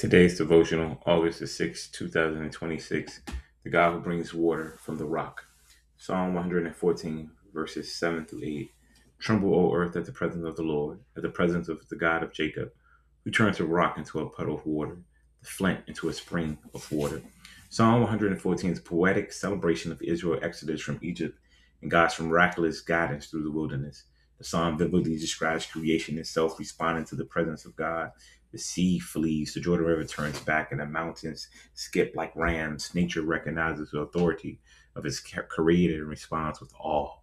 Today's devotional, August the 6th, 2026. The God who brings water from the rock. Psalm 114, verses 7 through 8. Tremble, O earth, at the presence of the Lord, at the presence of the God of Jacob, who turns a rock into a puddle of water, the flint into a spring of water. Psalm 114 is a poetic celebration of Israel's exodus from Egypt and God's miraculous guidance through the wilderness. The psalm vividly describes creation itself responding to the presence of God. The sea flees, the Jordan River turns back, and the mountains skip like rams. Nature recognizes the authority of its creator and responds with awe.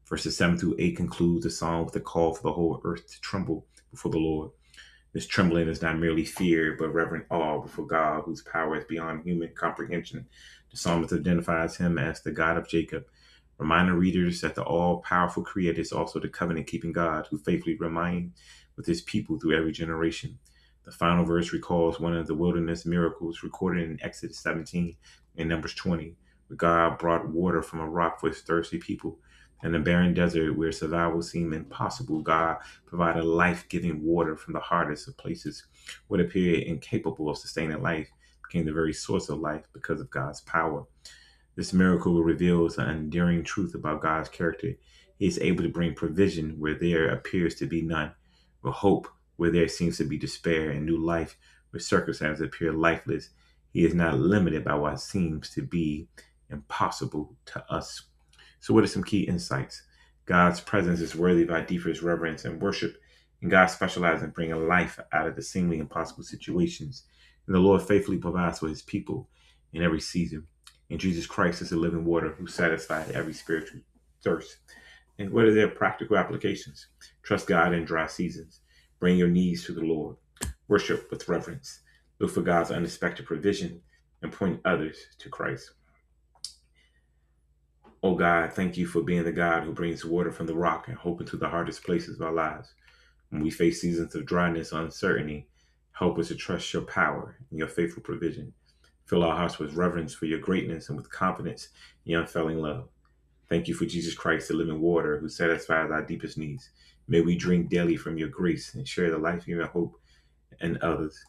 Verses 7 through 8 conclude the psalm with a call for the whole earth to tremble before the Lord. This trembling is not merely fear, but reverent awe before God, whose power is beyond human comprehension. The psalmist identifies him as the God of Jacob, reminding readers that the all-powerful Creator is also the covenant-keeping God who faithfully remains with his people through every generation. The final verse recalls one of the wilderness miracles recorded in Exodus 17 and Numbers 20, where God brought water from a rock for his thirsty people. In the barren desert where survival seemed impossible, God provided life-giving water from the hardest of places. What appeared incapable of sustaining life became the very source of life because of God's power. This miracle reveals an enduring truth about God's character. He is able to bring provision where there appears to be none, with hope where there seems to be despair, and new life where circumstances appear lifeless. He is not limited by what seems to be impossible to us. So, what are some key insights? God's presence is worthy of our deepest reverence and worship, and God specializes in bringing life out of the seemingly impossible situations. And the Lord faithfully provides for his people in every season. And Jesus Christ is the living water who satisfies every spiritual thirst. And what are their practical applications? Trust God in dry seasons. Bring your needs to the Lord. Worship with reverence. Look for God's unexpected provision and point others to Christ. Oh God, thank you for being the God who brings water from the rock and hope into the hardest places of our lives. When we face seasons of dryness or uncertainty, help us to trust your power and your faithful provision. Fill our hearts with reverence for your greatness and with confidence in your unfailing love. Thank you for Jesus Christ, the living water who satisfies our deepest needs. May we drink daily from your grace and share the life-giving hope in others.